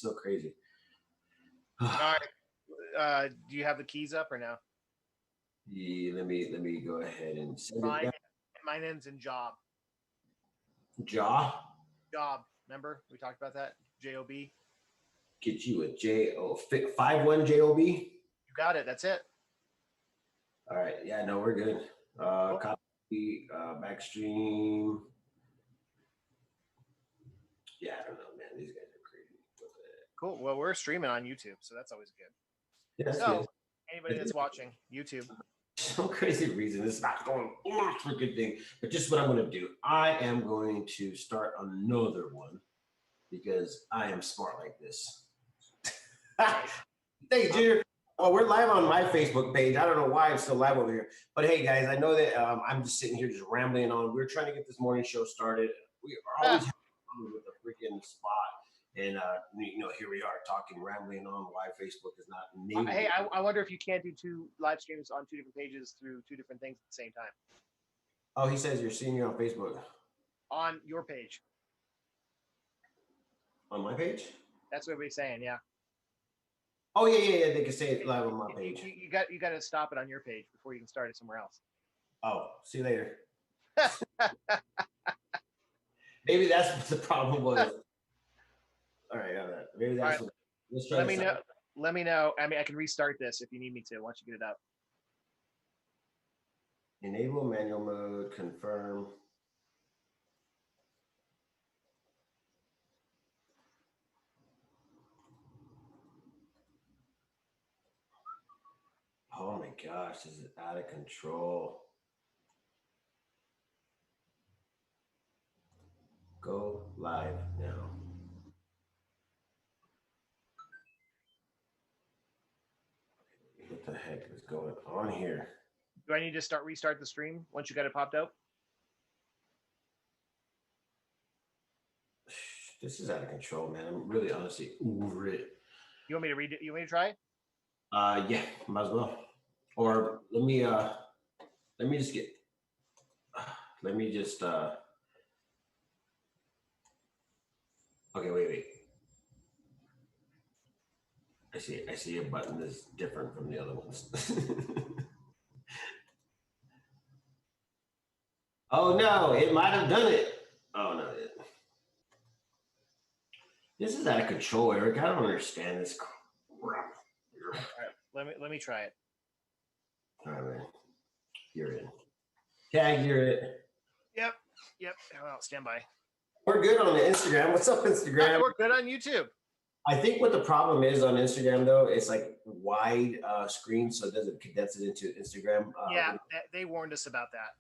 so crazy. All right. Do you have the keys up or no? Yeah, let me go ahead and send it down. Mine ends in job. Jaw. Job. Remember we talked about that? J-O-B. Get you a J-O-51 J-O-B. You got it. That's it. All right. Yeah, no, we're good. Cool. Copy, backstream. Yeah, I don't know, man. These guys are crazy. Cool. Well, we're streaming on YouTube, so that's always good. Yeah, that's so good. anybody that's watching YouTube. Some crazy reason it's not going for a good thing, but just what I'm going to do. I am going to start another one because I am smart like this. Thanks, Junior. Well, we're live on my Facebook page. I don't know why I'm still live over here, but hey, guys, I know that I'm just sitting here just rambling on. We're trying to get this morning show started. We are always having with the freaking spot. And here we are talking, rambling on why Facebook is not enabled. Hey, I wonder if you can't do 2 live streams on 2 different pages through 2 different things at the same time. Oh, he says you're seeing you on Facebook. On your page. On my page? That's what everybody's saying, yeah. Oh yeah. They can say it live on my page. You got to stop it on your page before you can start it somewhere else. Oh, see you later. Maybe that's what the problem was. All right. Maybe that's right. Let's try. Let me know. I mean, I can restart this if you need me to once you get it up. Enable manual mode, confirm. Oh my gosh, this is out of control. Go live now. What the heck is going on here? Do I need to restart the stream once you got it popped up? This is out of control, man. I'm really honestly over it. You want me to read it? You want me to try it? Yeah, might as well. Or let me just okay, wait. I see a button that's different from the other ones. Oh no, it might have done it. Oh no, this is out of control, Eric. I don't understand this crap. All right, let me try it. All right, man. You're in. Tag, you're it. Yep. Well, stand by. We're good on the Instagram. What's up, Instagram? We're good on YouTube. I think what the problem is on Instagram, though, it's like wide screen, so it doesn't condense it into Instagram. Yeah, they warned us about that.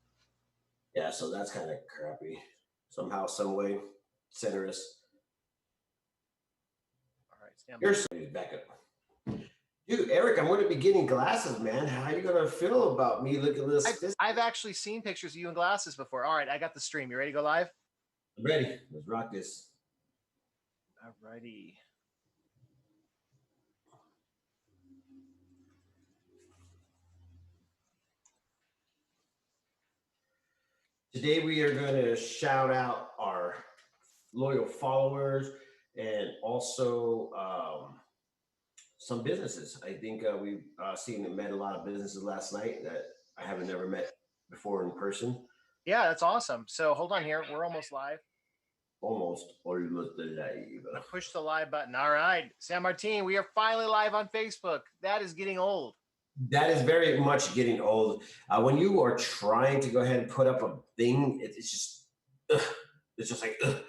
Yeah, so that's kind of crappy. Somehow, some way, center us. All right, stand by. Here's back up. Dude, Eric, I'm going to be getting glasses, man. How are you going to feel about me looking this? I've actually seen pictures of you in glasses before. All right, I got the stream. You ready to go live? I'm ready. Let's rock this. All righty. Today we are going to shout out our loyal followers and also some businesses. I think we've seen and met a lot of businesses last night that I haven't never met before in person. Yeah, that's awesome. So hold on here. We're almost live. Almost live. Push the live button. All right. San Martin, we are finally live on Facebook. That is getting old. That is very much getting old. When you are trying to go ahead and put up a thing, it's just like, ugh.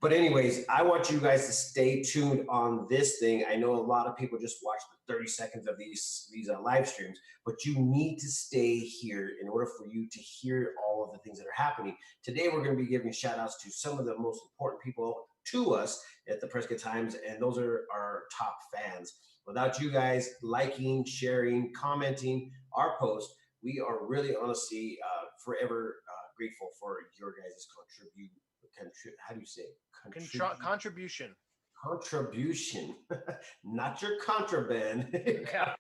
But anyways, I want you guys to stay tuned on this thing. I know a lot of people just watch the 30 seconds of these live streams, but you need to stay here in order for you to hear all of the things that are happening. Today, we're going to be giving shout outs to some of the most important people to us at the Prescott Times, and those are our top fans. Without you guys liking, sharing, commenting our post, we are really honestly forever grateful for your guys' how do you say contribution? Contribution, not your contraband. Yeah.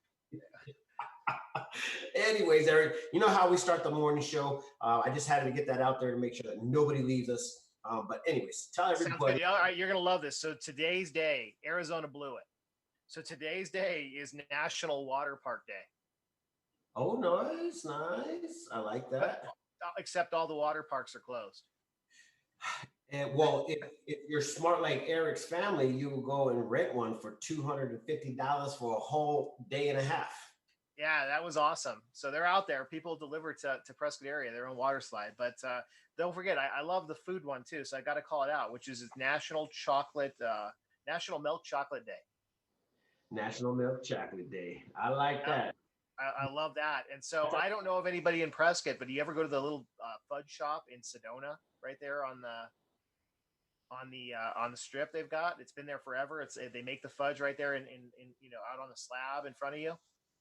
Anyways, Eric, you know how we start the morning show. I just had to get that out there to make sure that nobody leaves us. But anyways, tell Sounds good. everybody. Yeah, all right, you're gonna love this. So today's day, Arizona blew it. So today's day is National Water Park Day, Oh, nice, nice. I like but that. except all the water parks are closed. And well, if you're smart like Eric's family, you will go and rent one for $250 for a whole day and a half. Yeah, that was awesome. So they're out there. People deliver to Prescott area their own water slide. But don't forget, I love the food one too. So I got to call it out, which is National Milk Chocolate Day. National Milk Chocolate Day. I like Yeah, that. I love that. And so I don't know of anybody in Prescott, but do you ever go to the little fudge shop in Sedona, right there on the strip they've got? It's been there forever. They make the fudge right there in out on the slab in front of you.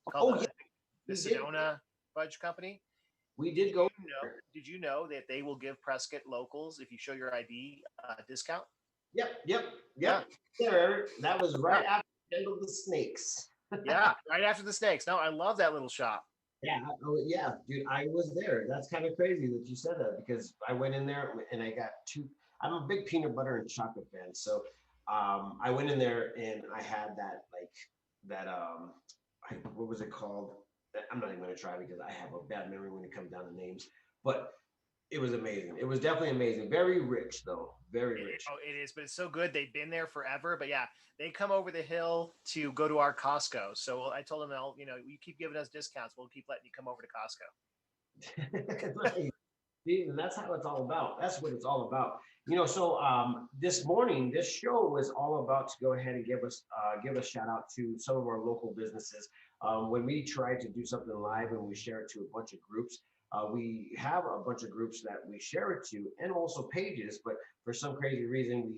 It's called Oh yeah, the we did. Sedona Fudge Company. We Did did go you know? there. Did you know that they will give Prescott locals, if you show your ID, discount? Yep, yep, Yeah, yep. There. That was yeah, right after Handle the Snakes. yeah. Right after the snakes. No, I love that little shop. Yeah, oh, yeah, dude, I was there. That's kind of crazy that you said that because I went in there and I got two. I'm a big peanut butter and chocolate fan, so I went in there and I had that like that what was it called? I'm not even gonna try because I have a bad memory when it comes down to names, but it was amazing. It was definitely amazing. Very rich though, very rich. Oh, it is, but it's so good. They've been there forever. But yeah, they come over the hill to go to our Costco. So I told them, you keep giving us discounts, we'll keep letting you come over to Costco. Nice. See, and that's how it's all about. That's what it's all about. So this morning, this show was all about to go ahead and give a shout out to some of our local businesses. When we try to do something live and we share it to a bunch of groups, we have a bunch of groups that we share it to, and also pages. But for some crazy reason,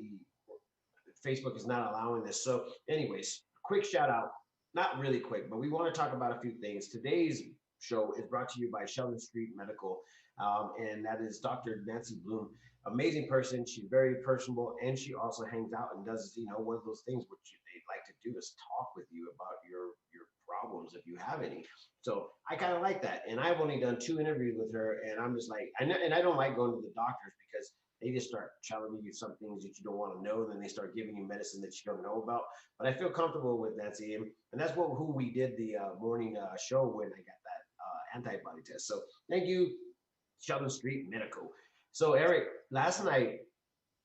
Facebook is not allowing this. So, anyways, quick shout out. Not really quick, but we want to talk about a few things. Today's show is brought to you by Sheldon Street Medical, and that is Dr. Nancy Bloom. Amazing person. She's very personable, and she also hangs out and does, one of those things which they like to do is talk with you about your problems if you have any. So I kind of like that, and I've only done 2 interviews with her, and I'm just like, and I don't like going to the doctors because they just start telling you some things that you don't want to know. Then they start giving you medicine that you don't know about. But I feel comfortable with Nancy, and that's who we did the morning show when I got that antibody test. So thank you, Sheldon Street Medical. So Eric, last night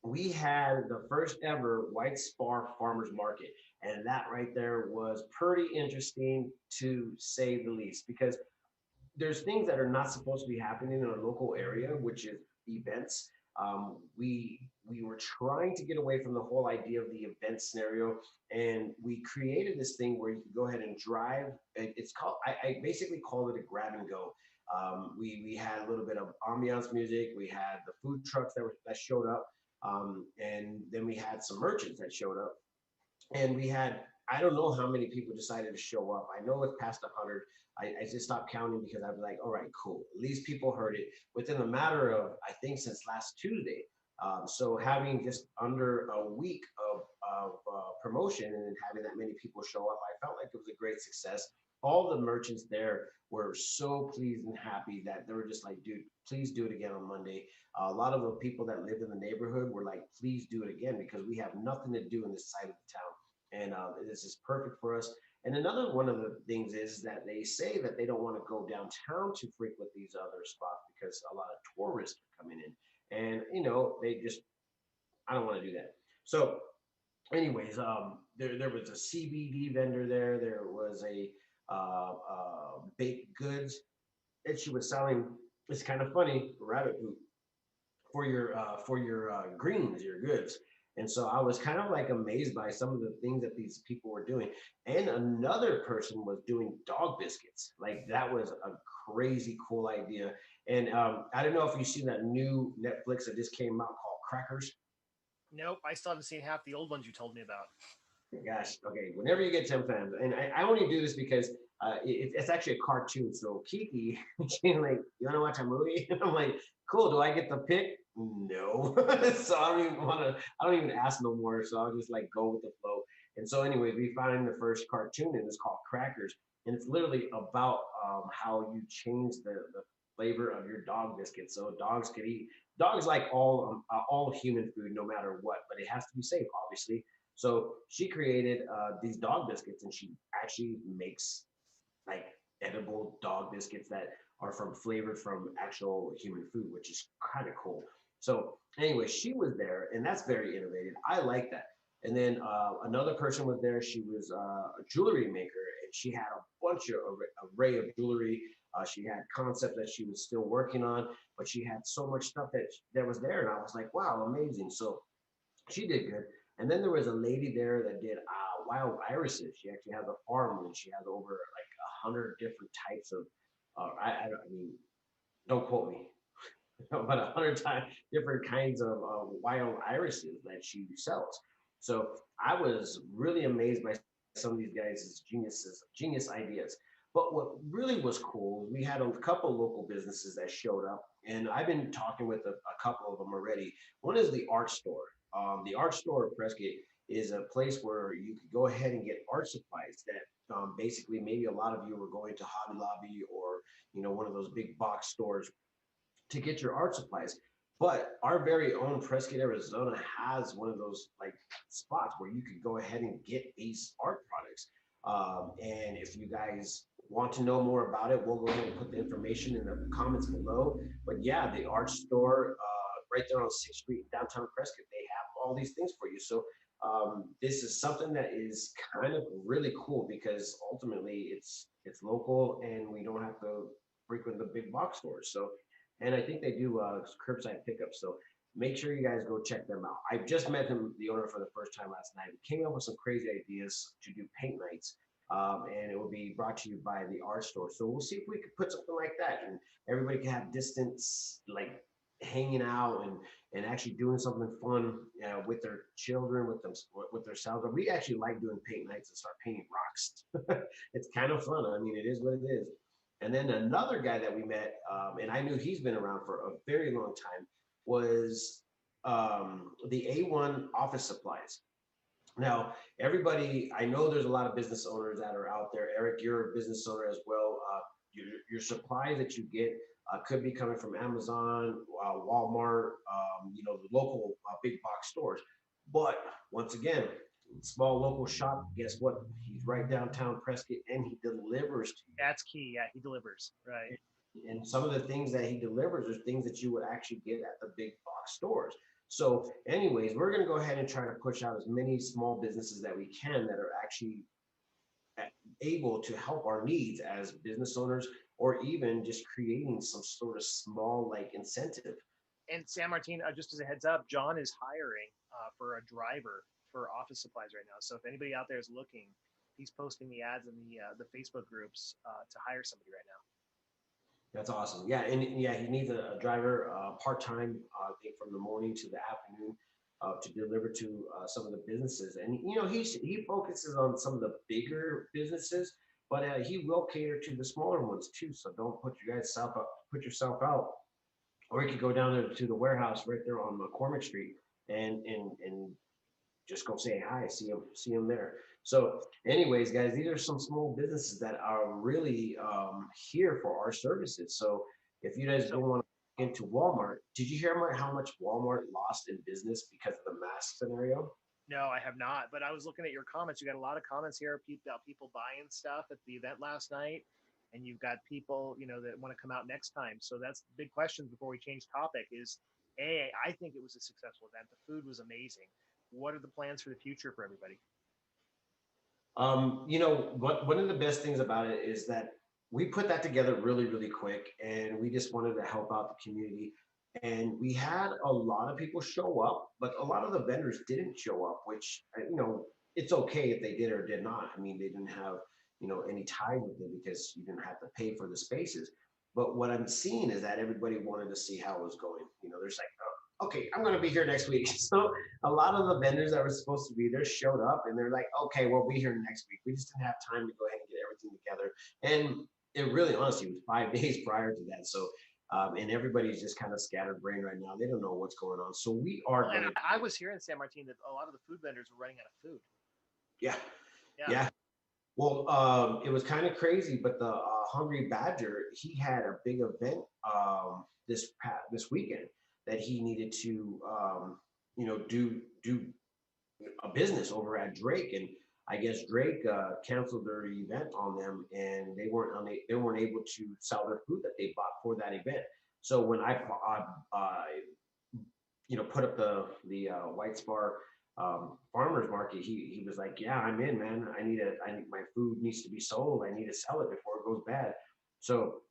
we had the first ever White Spar Farmers Market, and that right there was pretty interesting to say the least because there's things that are not supposed to be happening in our local area, which is events. We were trying to get away from the whole idea of the event scenario, and we created this thing where you can go ahead and drive. It's called I basically call it a grab and go. We had a little bit of ambiance music. We had the food trucks that showed up, and then we had some merchants that showed up, and we had I don't know how many people decided to show up. I know it's past 100. I just stopped counting because I was like, all right, cool. At least people heard it within a matter of, I think, since last Tuesday. So having just under a week of promotion and having that many people show up, I felt like it was a great success. All the merchants there were so pleased and happy that they were just like, dude, please do it again on Monday. A lot of the people that lived in the neighborhood were like, please do it again because we have nothing to do in this side of the town. And this is perfect for us. And another one of the things is that they say that they don't want to go downtown to frequent these other spots because a lot of tourists are coming in. And, they just, I don't want to do that. So, anyways, there was a CBD vendor there. There was a baked goods that she was selling. It's kind of funny, rabbit poop for your greens, your goods. And so I was kind of like amazed by some of the things that these people were doing. And another person was doing dog biscuits. Like that was a crazy cool idea. And I don't know if you've seen that new Netflix that just came out called Crackers. Nope, I still haven't seen half the old ones you told me about. Gosh, okay. Whenever you get 10 times, and I only do this because it's actually a cartoon. So Kiki, she's like, "You want to watch a movie?" And I'm like, "Cool. Do I get the pick?" No. So I don't even want to. I don't even ask no more. So I'll just like go with the flow. And so, anyways, we find the first cartoon, and it's called Crackers, and it's literally about how you change the flavor of your dog biscuit. So dogs could eat dogs like all human food, no matter what, but it has to be safe, obviously. So she created these dog biscuits, and she actually makes like edible dog biscuits that are from flavored from actual human food, which is kind of cool. So anyway, she was there, and that's very innovative. I like that. And then another person was there. She was a jewelry maker, and she had a bunch of array of jewelry. She had concepts that she was still working on, but she had so much stuff that was there, and I was like, wow, amazing. So she did good. And then there was a lady there that did wild irises. She actually has a farm, and she has over like 100 different types of. I mean, don't quote me, but 100 different kinds of wild irises that she sells. So I was really amazed by some of these guys' genius ideas. But what really was cool, we had a couple local businesses that showed up, and I've been talking with a couple of them already. One is the art store. The art store at Prescott is a place where you could go ahead and get art supplies that basically maybe a lot of you were going to Hobby Lobby or one of those big box stores to get your art supplies. But our very own Prescott, Arizona has one of those like spots where you could go ahead and get these art products. And if you guys want to know more about it, we'll go ahead and put the information in the comments below. But yeah, the art store right there on 6th Street, downtown Prescott, they have all these things for you. So this is something that is kind of really cool because ultimately it's local and we don't have to frequent the big box stores. So and I think they do curbside pickup. So make sure you guys go check them out. I just met him, the owner, for the first time last night. We came up with some crazy ideas to do paint nights, and it will be brought to you by the art store. So we'll see if we could put something like that, and everybody can have distance, like hanging out and actually doing something fun with their children, with their selves. We actually like doing paint nights and start painting rocks. It's kind of fun. I mean, it is what it is. And then another guy that we met, and I knew he's been around for a very long time, was the A1 office supplies. Now, everybody, I know there's a lot of business owners that are out there. Eric, you're a business owner as well. Your supplies that you get could be coming from Amazon, Walmart, the local big box stores. But once again, small local shop, guess what? He's right downtown Prescott and he delivers to you. That's key. Yeah, he delivers. Right. And some of the things that he delivers are things that you would actually get at the big box stores. So, anyways, we're going to go ahead and try to push out as many small businesses that we can that are actually able to help our needs as business owners, or even just creating some sort of small like incentive. And San Martin, just as a heads up, John is hiring for a driver for office supplies right now. So if anybody out there is looking, he's posting the ads in the Facebook groups to hire somebody right now. That's awesome. Yeah, and yeah, he needs a driver part time, I think, from the morning to the afternoon to deliver to some of the businesses. And he focuses on some of the bigger businesses, but he will cater to the smaller ones too. So don't put yourself out, or you could go down there to the warehouse right there on McCormick Street and just go say hi, see him there. So, anyways, guys, these are some small businesses that are really here for our services. So, if you guys don't want to get into Walmart, did you hear how much Walmart lost in business because of the mask scenario? No, I have not. But I was looking at your comments. You got a lot of comments here about people buying stuff at the event last night, and you've got people that want to come out next time. So that's the big question before we change topic. Is I think it was a successful event. The food was amazing. What are the plans for the future for everybody? One of the best things about it is that we put that together really, really quick, and we just wanted to help out the community. And we had a lot of people show up, but a lot of the vendors didn't show up, which it's okay if they did or did not. I mean, they didn't have any tie with it because you didn't have to pay for the spaces. But what I'm seeing is that everybody wanted to see how it was going. There's like, oh, okay, I'm going to be here next week. So a lot of the vendors that were supposed to be there showed up, and they're like, okay, we'll be here next week. We just didn't have time to go ahead and get everything together. And it really, honestly, was 5 days prior to that. So, and everybody's just kind of scattered brain right now. They don't know what's going on. So we are Well, and going to. I was here in San Martin that a lot of the food vendors were running out of food. Yeah. Yeah. Yeah. Well, it was kind of crazy, but the Hungry Badger, he had a big event this weekend. that he needed to, do a business over at Drake, and I guess Drake canceled their event on them, and they weren't able to sell their food that they bought for that event. So when put up the White Spar farmers market, he was like, "Yeah, I'm in, man. I need my food needs to be sold. I need to sell it before it goes bad." So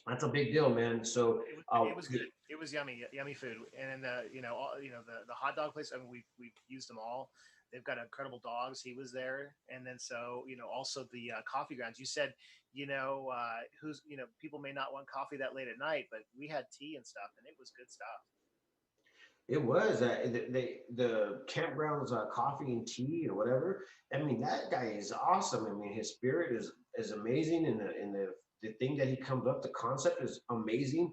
that's a big deal, man. So It was good. It was yummy, yummy food. And the hot dog place. I mean, we've used them all. They've got incredible dogs. He was there, and then so also the coffee grounds. You said who's people may not want coffee that late at night, but we had tea and stuff, and it was good stuff. it was the campgrounds coffee and tea or whatever. I mean, that guy is awesome. I mean, his spirit is amazing, and the thing that he comes up, the concept is amazing.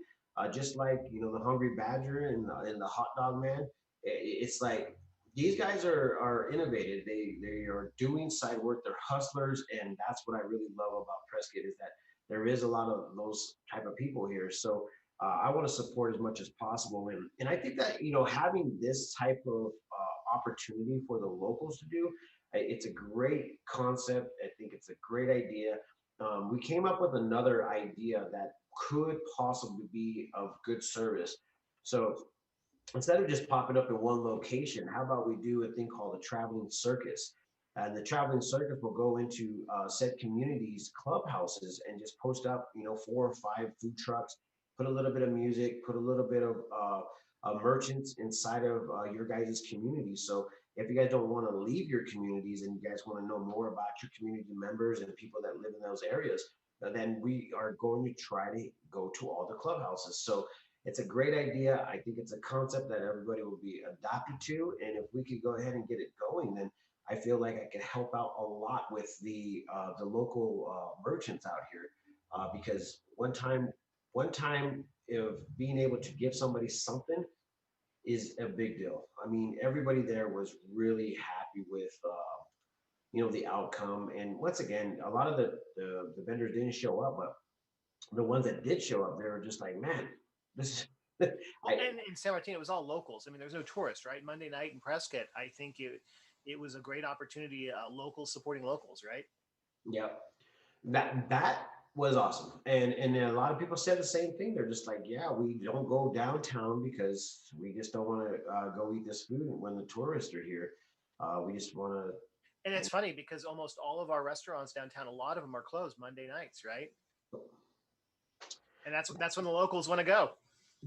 Just like the Hungry Badger and the Hot Dog Man. It's like these guys are innovative. They are doing side work. They're hustlers, and that's what I really love about Prescott is that there is a lot of those type of people here. So I want to support as much as possible, and I think that having this type of opportunity for the locals to do, it's a great concept. I think it's a great idea. We came up with another idea that could possibly be of good service. So instead of just popping up in one location, how about we do a thing called a traveling circus? And the traveling circus will go into said communities, clubhouses, and just post up, 4 or 5 food trucks, put a little bit of music, put a little bit of merchants inside of your guys' community. So if you guys don't want to leave your communities and you guys want to know more about your community members and people that live in those areas, then we are going to try to go to all the clubhouses. So it's a great idea. I think it's a concept that everybody will be adapted to. And if we could go ahead and get it going, then I feel like I could help out a lot with the local merchants out here. Because one time, if being able to give somebody something is a big deal. I mean, everybody there was really happy with the outcome. And once again, a lot of the vendors didn't show up, but the ones that did show up, they were just like, man, this Well, I and in San Martino, it was all locals. I mean, there was no tourists, right? Monday night in Prescott, I think it was a great opportunity. Locals supporting locals, right? yeah, that was awesome. And a lot of people said the same thing. They're just like, yeah, we don't go downtown because we just don't want to go eat this food when the tourists are here. We just want to. And it's funny because almost all of our restaurants downtown, a lot of them are closed Monday nights, right? And that's when the locals want to go.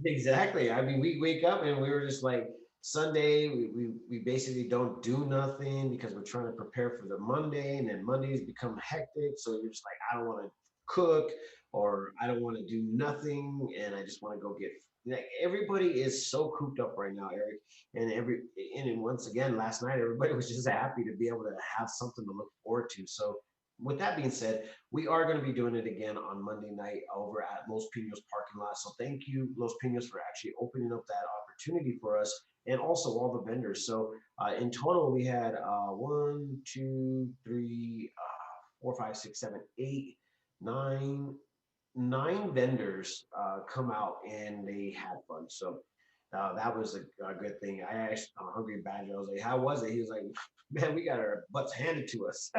Exactly. I mean, we wake up and we were just like Sunday, we basically don't do nothing because we're trying to prepare for the Monday, and then Mondays become hectic. So you're just like, I don't want to cook or I don't want to do nothing, and I just want to go get like everybody is so cooped up right now, Eric. And once again, last night everybody was just happy to be able to have something to look forward to. So with that being said, we are going to be doing it again on Monday night over at Los Pinos parking lot. So thank you, Los Pinos, for actually opening up that opportunity for us and also all the vendors. So in total, we had 9 vendors come out and they had fun. So that was a good thing. I asked Hungry Badger, I was like, how was it? He was like, man, we got our butts handed to us.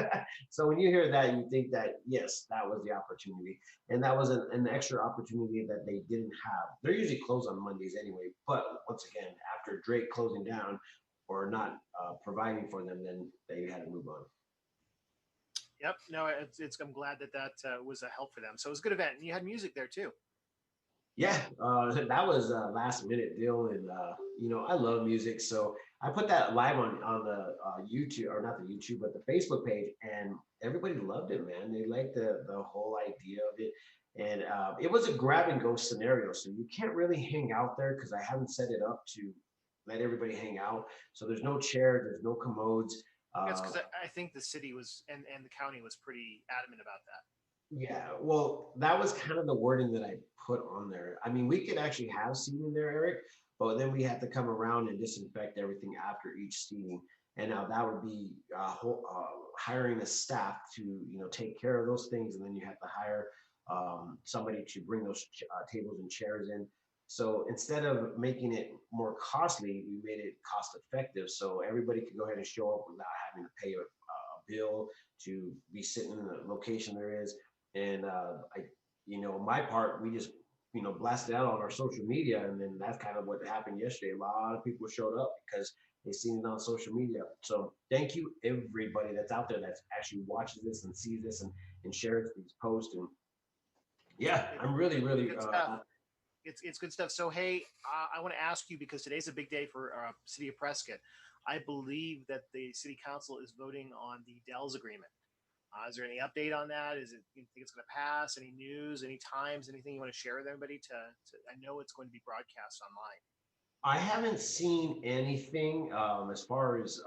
So when you hear that, you think that, yes, that was the opportunity. And that was an extra opportunity that they didn't have. They're usually closed on Mondays anyway. But once again, after Drake closing down or not providing for them, then they had to move on. Yep. No, it's I'm glad that was a help for them. So it was a good event, and you had music there too. Yeah, that was a last minute deal, and I love music, so I put that live on the YouTube, or not the YouTube, but the Facebook page, and everybody loved it, man. They liked the whole idea of it, and it was a grab and go scenario, so you can't really hang out there because I haven't set it up to let everybody hang out. So there's no chair, there's no commodes. That's Uh, because I think the city was and the county was pretty adamant about that. Yeah, well, that was kind of the wording that I put on there. I mean, we could actually have seating there, Eric, but then we have to come around and disinfect everything after each seating. And now that would be hiring a staff to, take care of those things, and then you have to hire somebody to bring those tables and chairs in. So instead of making it more costly, we made it cost effective. So everybody could go ahead and show up without having to pay a bill to be sitting in the location there is. And my part, we just, blasted out on our social media. And then that's kind of what happened yesterday. A lot of people showed up because they seen it on social media. So thank you, everybody that's out there that's actually watches this and sees this and shares these posts. And yeah, It, I'm really, really, good stuff. It's good stuff. So hey, I want to ask you because today's a big day for City of Prescott. I believe that the City Council is voting on the Dells agreement. Is there any update on that? Is it you think it's going to pass? Any news? Any times? Anything you want to share with everybody? I know it's going to be broadcast online. I haven't seen anything as far as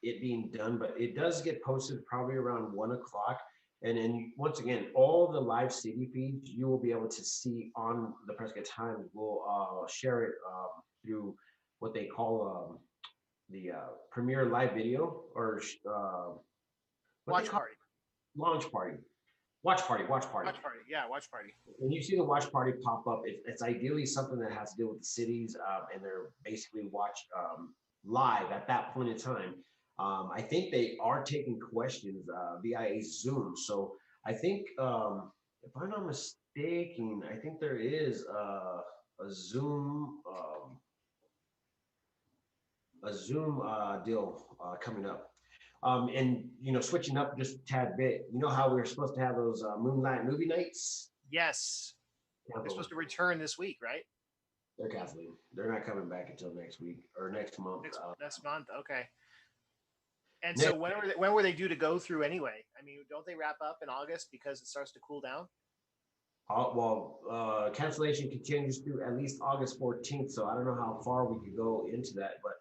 it being done, but it does get posted probably around 1 o'clock. And then once again, all the live city feeds you will be able to see on the Prescott Times. We'll share it through what they call the premiere live video or what they Watch call party. launch party, watch party. Watch party. Yeah, watch party. When you see the watch party pop up, it's ideally something that has to do with the cities, and they're basically watch live at that point in time. I think they are taking questions via a Zoom. So I think, if I'm not mistaken, I think there is a Zoom deal coming up. And switching up just a tad bit. You know how we were supposed to have those moonlight movie nights? Yes, they're supposed to return this week, right? They're canceling. They're not coming back until next week or next month. Next month. Okay. And Next, so when were they due to go through anyway? I mean, don't they wrap up in August because it starts to cool down? cancellation continues through at least August 14th. So I don't know how far we could go into that, but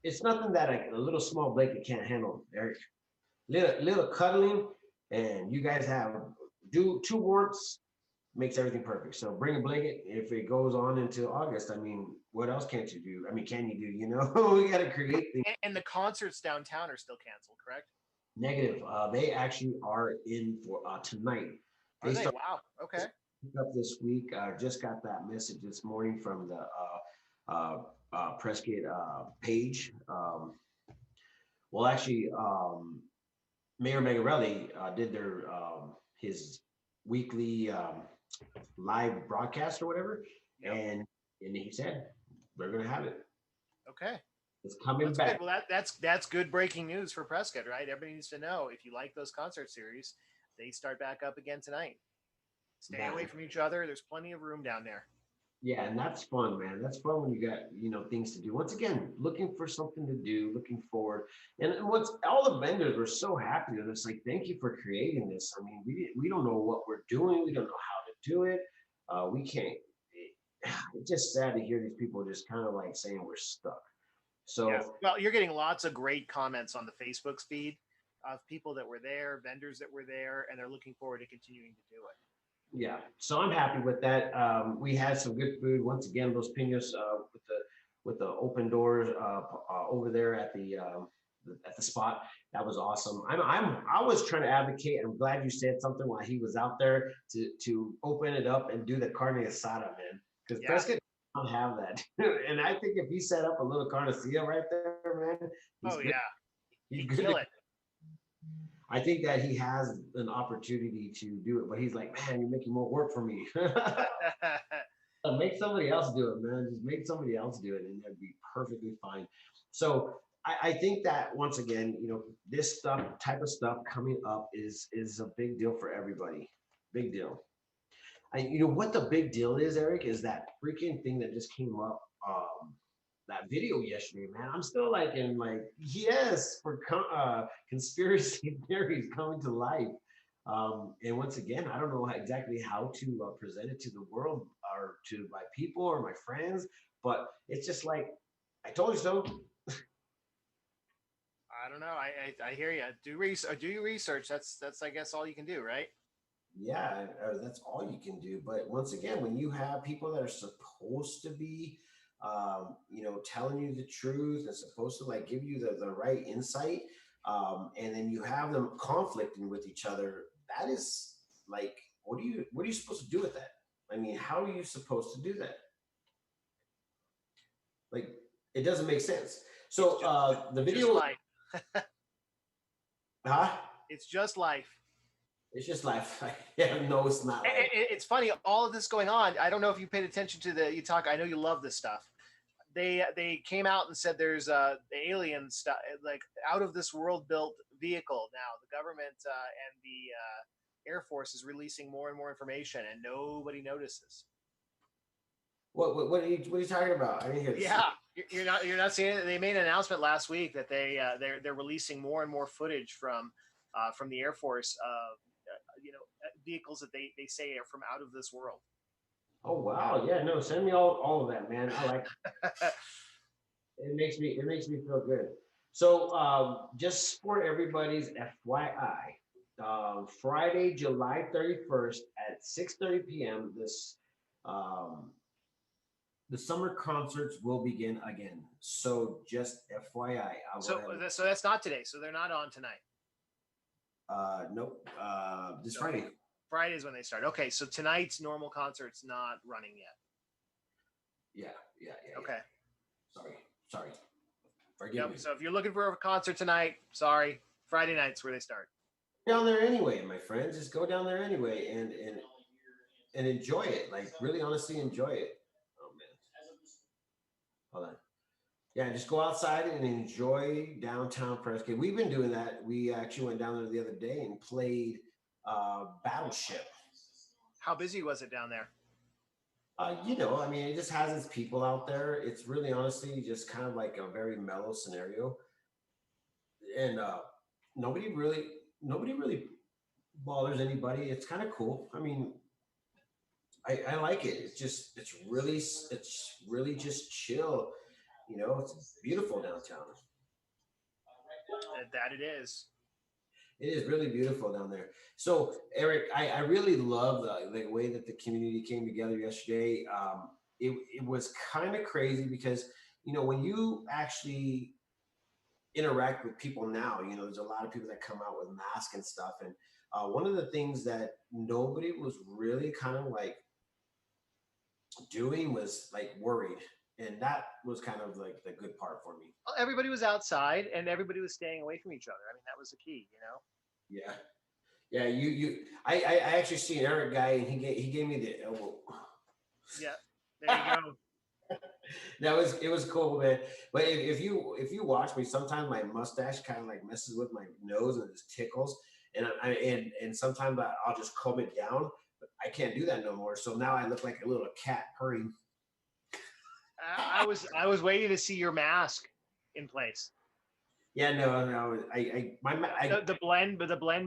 it's nothing that a little small blanket can't handle, Eric. Little cuddling, and you guys have do two warmths makes everything perfect. So bring a blanket. If it goes on into August, I mean, what else can't you do? I mean, can you do? We got to create things. And the concerts downtown are still canceled, correct? Negative. They actually are in for tonight. Are they? Wow. Okay. Up this week. Just got that message this morning from the Prescott page. Well, actually, Mayor Megarelli did their his weekly live broadcast or whatever, Yep. and he said they're gonna have it. Okay. It's coming That's back. good. Well, that's good breaking news for Prescott, right? Everybody needs to know if you like those concert series, they start back up again tonight. Stay away from each other. There's plenty of room down there. Yeah, and that's fun, man. That's fun when you got things to do. Once again, looking for something to do, looking forward, and what's all the vendors were so happy with us. Like, thank you for creating this. I mean, we don't know what we're doing. We don't know how to do it. We can't. It's just sad to hear these people just kind of like saying we're stuck. So yeah. Well, you're getting lots of great comments on the Facebook feed of people that were there, vendors that were there, and they're looking forward to continuing to do it. yeah, so I'm happy with that. We had some good food. Once again, those pinos with the open doors over there at the spot. That was awesome. I was trying to advocate. I'm glad you said something while he was out there to open it up and do the carne asada, man. Because Prescott don't have that, and I think if he set up a little carne asada right there, man. He's good. Kill it. I think that he has an opportunity to do it, but he's like, man, you're making more work for me. Make somebody else do it, man. Just make somebody else do it, and that'd be perfectly fine. So I think that once again, this type of stuff coming up is a big deal for everybody. Big deal. What the big deal is, Eric, is that freaking thing that just came up. That video yesterday, man. I'm still yes, for conspiracy theories coming to life. And once again, I don't know exactly how to present it to the world or to my people or my friends, but it's just like, I told you so. I don't know. I hear you. Do your research. That's I guess all you can do, right? Yeah, that's all you can do. But once again, when you have people that are supposed to be telling you the truth and supposed to give you the right insight, and then you have them conflicting with each other, that is what are you supposed to do with that? I mean, how are you supposed to do that? Like, it doesn't make sense. It's So just the just video, life. huh? It's just life. It's just life. Yeah, no, it's not life. It's funny, all of this going on. I don't know if you paid attention to you talk. I know you love this stuff. They came out and said there's the alien stuff, like out of this world built vehicle. Now the government and the Air Force is releasing more and more information, and nobody notices. What are you talking about? I didn't hear this. Yeah, you're not seeing it. They made an announcement last week that they're releasing more and more footage from the Air Force of vehicles that they say are from out of this world. Oh wow, yeah, no, send me all of that, man. I like it makes me feel good. So just for everybody's FYI, Friday, July 31st at 6:30 p.m. This um, the summer concerts will begin again. So just FYI, I'll go So ahead and so that's not today. So they're not on tonight. nope, this Okay, Friday. Friday's when they start. Okay, so tonight's normal concert's not running yet. Yeah, yeah, yeah, yeah. Okay. Sorry. Forgive Yep. me. So if you're looking for a concert tonight, sorry, Friday night's where they start. Down there anyway, my friends. Just go down there anyway and enjoy it. Like really, honestly, enjoy it. Oh man, hold on. Yeah, just go outside and enjoy downtown Prescott. We've been doing that. We actually went down there the other day and played Battleship. How busy was it down there? I mean, it just has its people out there. It's really honestly just kind of like a very mellow scenario, and nobody really bothers anybody. It's kind of cool. I mean, I like it. It's really just chill. It's beautiful downtown. That it is. It is really beautiful down there. So, Eric, I really love the way that the community came together yesterday. It was kind of crazy because, when you actually interact with people now, there's a lot of people that come out with masks and stuff. And one of the things that nobody was really kind of like doing was like worried. And that was kind of like the good part for me. Well, everybody was outside and everybody was staying away from each other. I mean, that was the key. Yeah. Yeah, I actually see an Eric guy, and he gave me the elbow. Yeah. There you go. It was cool, man. But if you watch me, sometimes my mustache kind of like messes with my nose and it just tickles, and sometimes I'll just comb it down, but I can't do that no more. So now I look like a little cat purring. I was waiting to see your mask in place. Yeah, no, no, The blend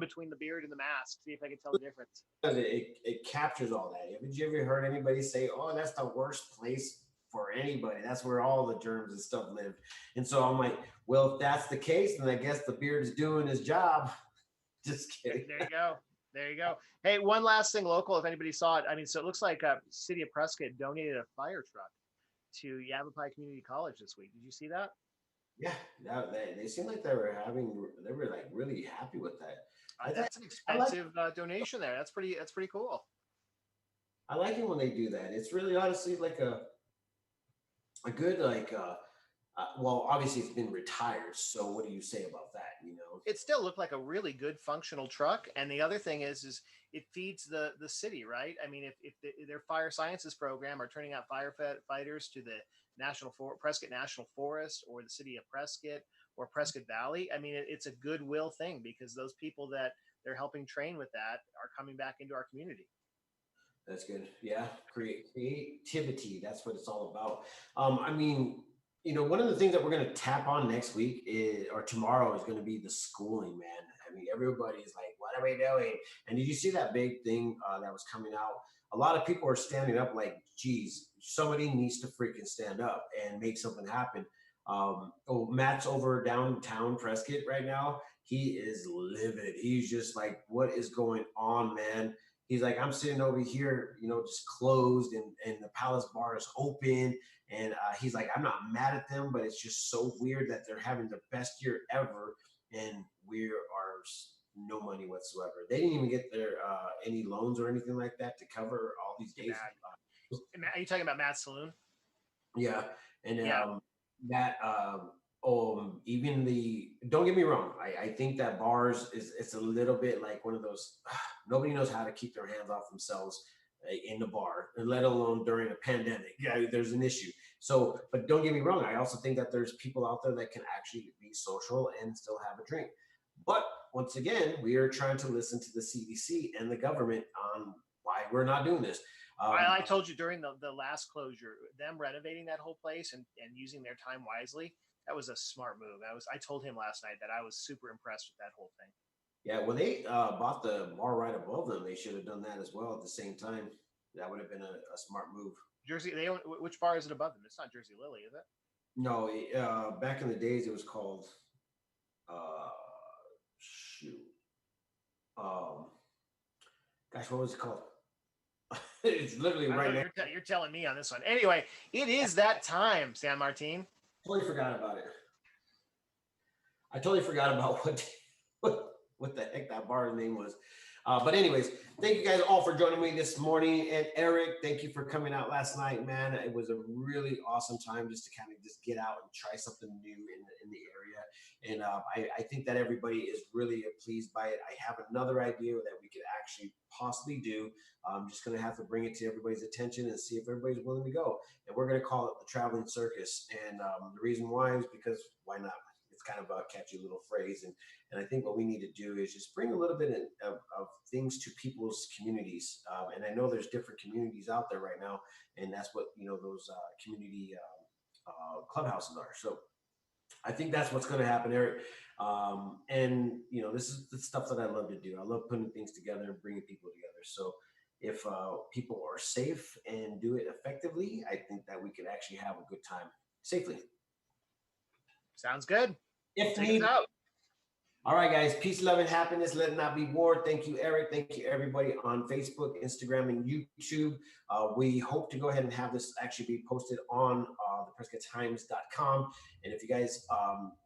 between the beard and the mask. See if I can tell the difference. it captures all that. Haven't you ever heard anybody say, "Oh, that's the worst place for anybody. That's where all the germs and stuff live." And so I'm like, well, if that's the case, then I guess the beard is doing his job. Just kidding. There you go. There you go. Hey, one last thing local, if anybody saw it. I mean, so it looks like City of Prescott donated a fire truck to Yavapai Community College this week. Did you see that? Yeah, they seem like they were like really happy with that. I think That's an I like expensive donation there. That's pretty cool. I like it when they do that. It's really honestly like a good like well, obviously it's been retired, so what do you say about that? It still looked like a really good functional truck. And the other thing is it feeds the city, right? I mean, if their fire sciences program are turning out firefighters to the Prescott National Forest or the city of Prescott or Prescott Valley, I mean, it's a goodwill thing because those people that they're helping train with that are coming back into our community. That's good. Yeah, creativity. That's what it's all about. I mean, one of the things that we're going to tap on next week or tomorrow is going to be the schooling, man. I mean, everybody's like, "What are we doing?" And did you see that big thing that was coming out? A lot of people are standing up, like, "Geez, somebody needs to freaking stand up and make something happen." Matt's over downtown Prescott right now. He is livid. He's just like, "What is going on, man?" He's like, I'm sitting over here, just closed, and the Palace Bar is open. And he's like, I'm not mad at them, but it's just so weird that they're having the best year ever, and we are. no money whatsoever. They didn't even get their any loans or anything like that to cover all these Too days. bad. Are you talking about Matt's Saloon? Yeah, and Yeah. that even the don't get me wrong, I think that bars is it's a little bit like one of those nobody knows how to keep their hands off themselves in the bar, and let alone during a pandemic. Yeah, there's an issue. So, but don't get me wrong, I also think that there's people out there that can actually be social and still have a drink. But once again, we are trying to listen to the CDC and the government on why we're not doing this. I told you during the last closure, them renovating that whole place and using their time wisely, that was a smart move. I told him last night that I was super impressed with that whole thing. Yeah, when they bought the bar right above them, they should have done that as well at the same time. That would have been a smart move. Jersey, they own which bar is it above them? It's not Jersey Lily, is it? No, back in the days, it was called uh, shoot. Um, gosh, what was it called? It's literally I know right now. you're telling me on this one. Anyway, it is that time, San Martin. Totally forgot about it. I totally forgot about what the heck that bar's name was. But anyways, thank you guys all for joining me this morning. And Eric, thank you for coming out last night, man. It was a really awesome time just to kind of just get out and try something new in the area. And I think that everybody is really pleased by it. I have another idea that we could actually possibly do. I'm just going to have to bring it to everybody's attention and see if everybody's willing to go. And we're going to call it the Traveling Circus. And the reason why is because why not? It's kind of a catchy little phrase. And I think what we need to do is just bring a little bit of things to people's communities. And I know there's different communities out there right now, and that's what those community clubhouses are. So I think that's what's going to happen, Eric. And this is the stuff that I love to do. I love putting things together and bringing people together. So if people are safe and do it effectively, I think that we could actually have a good time safely. Sounds good. If Take need, us out. all right, guys. Peace, love, and happiness. Let it not be war. Thank you, Eric. Thank you, everybody on Facebook, Instagram, and YouTube. We hope to go ahead and have this actually be posted on the PrescottTimes.com. And if you guys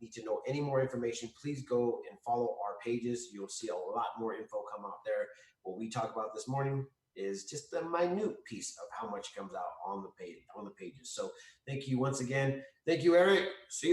need to know any more information, please go and follow our pages. You'll see a lot more info come out there. What we talk about this morning is just a minute piece of how much comes out on the pages. So thank you once again. Thank you, Eric. See you.